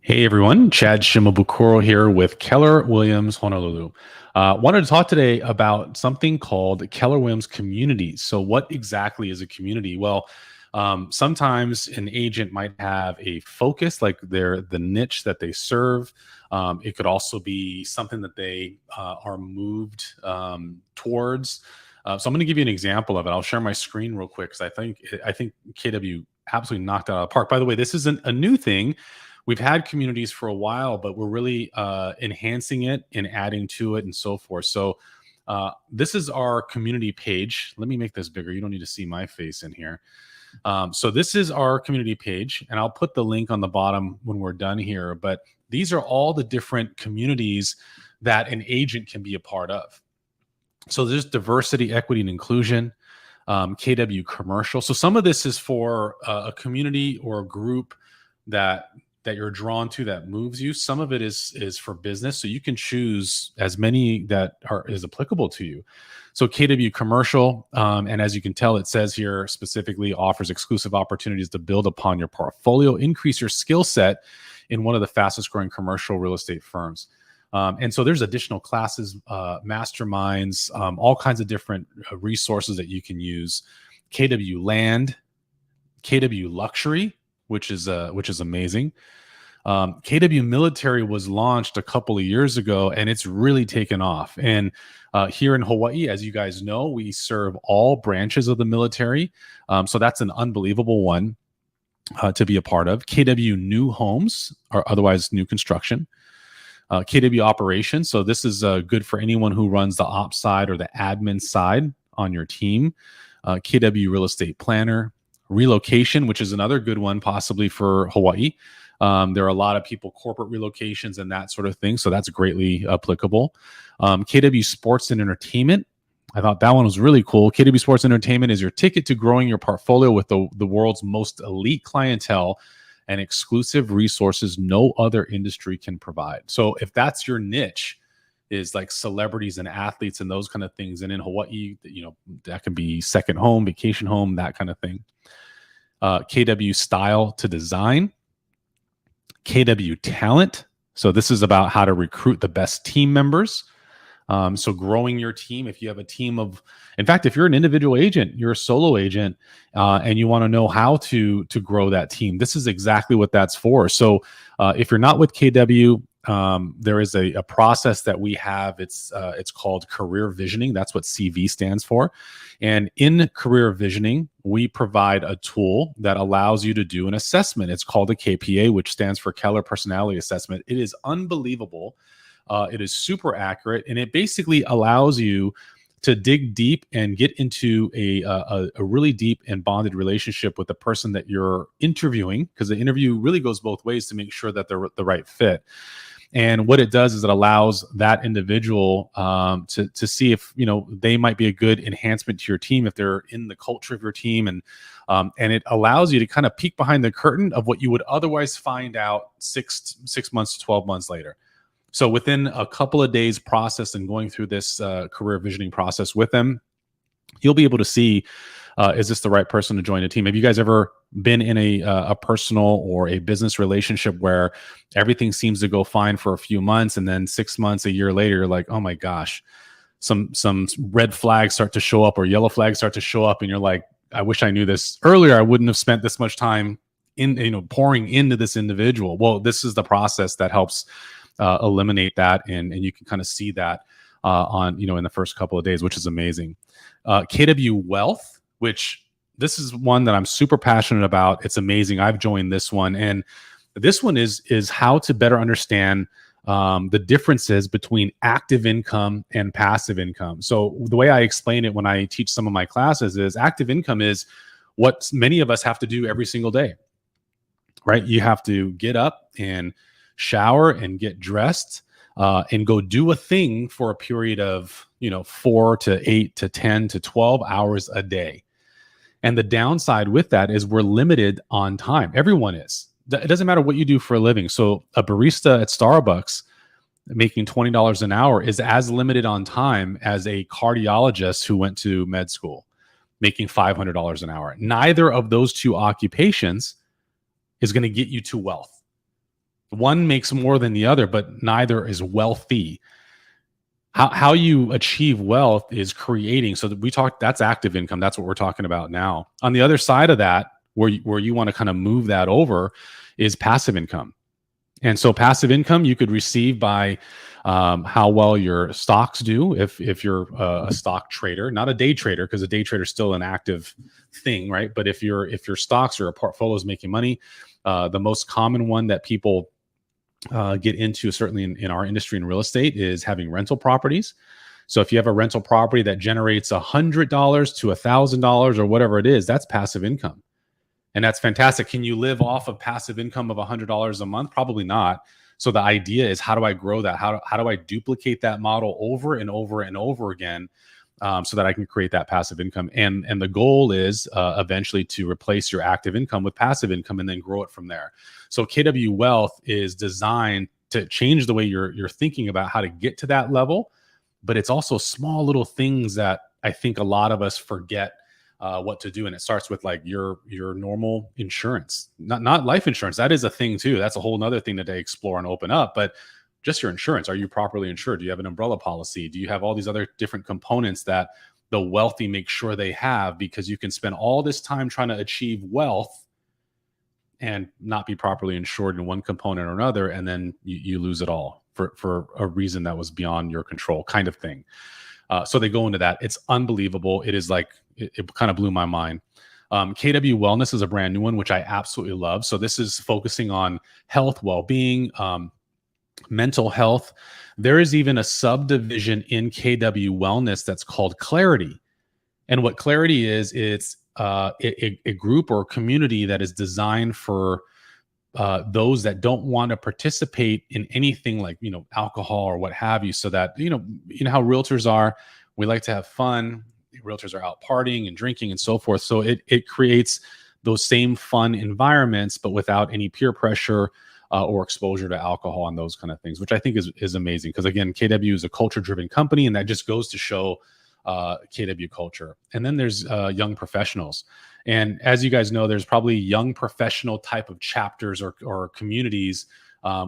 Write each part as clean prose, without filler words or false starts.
Hey everyone, Chad Shimabukuro here with Keller Williams Honolulu. Wanted to talk today about something called Keller Williams communities. So, what exactly is a community? Well, sometimes an agent might have a focus, like the niche that they serve. It could also be something that they are moved towards. So, I'm going to give you an example of it. I'll share my screen real quick because I think KW absolutely knocked it out of the park. By the way, this isn't a new thing. We've had communities for a while, but we're really enhancing it and adding to it and so forth. So this is our community page. Let me make this bigger. You don't need to see my face in here. So this is our community page, and I'll put the link on the bottom when we're done here. But these are all the different communities that an agent can be a part of. So there's diversity, equity, and inclusion, KW commercial. So some of this is for a community or a group that you're drawn to that moves you. Some of it is for business, so you can choose as many that is applicable to you. So KW commercial, and as you can tell, it says here specifically offers exclusive opportunities to build upon your portfolio, increase your skill set in one of the fastest growing commercial real estate firms. And so there's additional classes, masterminds, all kinds of different resources that you can use. KW land, KW luxury, which is amazing. KW military was launched a couple of years ago, and it's really taken off. And here in Hawaii, as you guys know, we serve all branches of the military. So that's an unbelievable one to be a part of. KW new homes, or otherwise new construction. KW operations. So this is good for anyone who runs the ops side or the admin side on your team. KW real estate planner. Relocation, which is another good one possibly for Hawaii. There are a lot of people, corporate relocations and that sort of thing. So that's greatly applicable. KW Sports and Entertainment. I thought that one was really cool. KW Sports and Entertainment is your ticket to growing your portfolio with the world's most elite clientele and exclusive resources no other industry can provide. So if that's your niche, is like celebrities and athletes and those kind of things. And in Hawaii, that can be second home, vacation home, that kind of thing. KW style to design. KW talent. So this is about how to recruit the best team members. So growing your team. If you have a team of, in fact, if you're an individual agent, you're a solo agent, and you want to know how to grow that team, this is exactly what that's for. So if you're not with KW, there is a process that we have. It's called career visioning. That's what CV stands for. And in career visioning, we provide a tool that allows you to do an assessment. It's called a KPA, which stands for Keller Personality Assessment. It is unbelievable. It is super accurate, and it basically allows you to dig deep and get into a really deep and bonded relationship with the person that you're interviewing, because the interview really goes both ways to make sure that they're the right fit. And what it does is it allows that individual to see if they might be a good enhancement to your team, if they're in the culture of your team, and it allows you to kind of peek behind the curtain of what you would otherwise find out six months to 12 months later. So within a couple of days process and going through this career visioning process with them, you'll be able to see, is this the right person to join a team? Have you guys ever been in a personal or a business relationship where everything seems to go fine for a few months, and then 6 months, a year later, you're like, oh my gosh, some red flags start to show up or yellow flags start to show up, and you're like, I wish I knew this earlier. I wouldn't have spent this much time in pouring into this individual. Well, this is the process that helps eliminate that, and you can kind of see that on in the first couple of days, which is amazing. KW Wealth, which this is one that I'm super passionate about. It's amazing. I've joined this one, and this one is how to better understand the differences between active income and passive income. So the way I explain it when I teach some of my classes is active income is what many of us have to do every single day, right? You have to get up and shower and get dressed and go do a thing for a period of 4 to 8 to 10 to 12 hours a day. And the downside with that is we're limited on time. Everyone is. It doesn't matter what you do for a living. So a barista at Starbucks making $20 an hour is as limited on time as a cardiologist who went to med school making $500 an hour. Neither of those two occupations is going to get you to wealth. One makes more than the other, but neither is wealthy. How you achieve wealth is creating. So that we talked, that's active income. That's what we're talking about now. On the other side of that, where you want to kind of move that over, is passive income. And so passive income you could receive by how well your stocks do if you're a stock trader, not a day trader, because a day trader is still an active thing, right? But if your stocks or a portfolio is making money, the most common one that people get into, certainly in our industry in real estate, is having rental properties. So if you have a rental property that generates $100 to $1,000 or whatever it is, that's passive income. And that's fantastic. Can you live off of passive income of $100 a month? Probably not. So the idea is, how do I grow that? How do I duplicate that model over and over and over again, so that I can create that passive income? And the goal is eventually to replace your active income with passive income and then grow it from there. So KW Wealth is designed to change the way you're thinking about how to get to that level. But it's also small little things that I think a lot of us forget what to do. And it starts with like your normal insurance, not life insurance. That is a thing too. That's a whole nother thing that they explore and open up. But just your insurance. Are you properly insured? Do you have an umbrella policy? Do you have all these other different components that the wealthy make sure they have? Because you can spend all this time trying to achieve wealth and not be properly insured in one component or another, and then you lose it all for a reason that was beyond your control, kind of thing. So they go into that. It's unbelievable. It is like, it kind of blew my mind. KW Wellness is a brand new one, which I absolutely love. So this is focusing on health, well-being, mental health. There is even a subdivision in KW Wellness that's called Clarity. And what Clarity is, it's a group or community that is designed for those that don't want to participate in anything like, alcohol or what have you. So that, you know how realtors are, we like to have fun. Realtors are out partying and drinking and so forth. So it creates those same fun environments, but without any peer pressure or exposure to alcohol and those kind of things, which I think is amazing. Because again, KW is a culture-driven company, and that just goes to show KW culture. And then there's young professionals. And as you guys know, there's probably young professional type of chapters or communities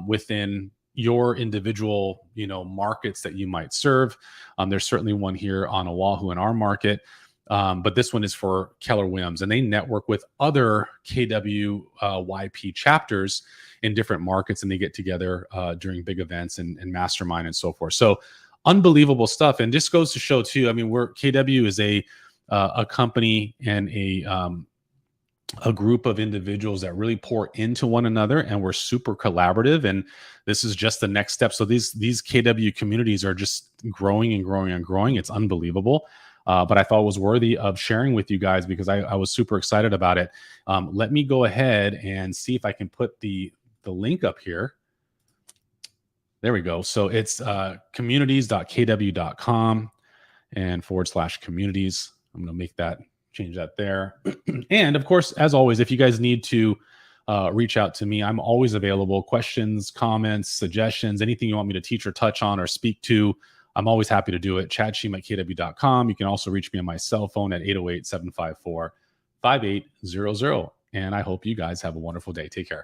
within your individual, markets that you might serve. There's certainly one here on Oahu in our market. But this one is for Keller Williams, and they network with other KW YP chapters in different markets, and they get together during big events and mastermind and so forth. So unbelievable stuff. And just goes to show too, KW is a company and a group of individuals that really pour into one another, and we're super collaborative. And this is just the next step. So these KW communities are just growing and growing and growing. It's unbelievable. But I thought it was worthy of sharing with you guys because I was super excited about it. Let me go ahead and see if I can put the link up here. There we go. So it's communities.kw.com and /communities. I'm going to change that there. And of course, as always, if you guys need to reach out to me, I'm always available. Questions, comments, suggestions, anything you want me to teach or touch on or speak to, I'm always happy to do it. chadsheem@kw.com. You can also reach me on my cell phone at 808-754-5800. And I hope you guys have a wonderful day. Take care.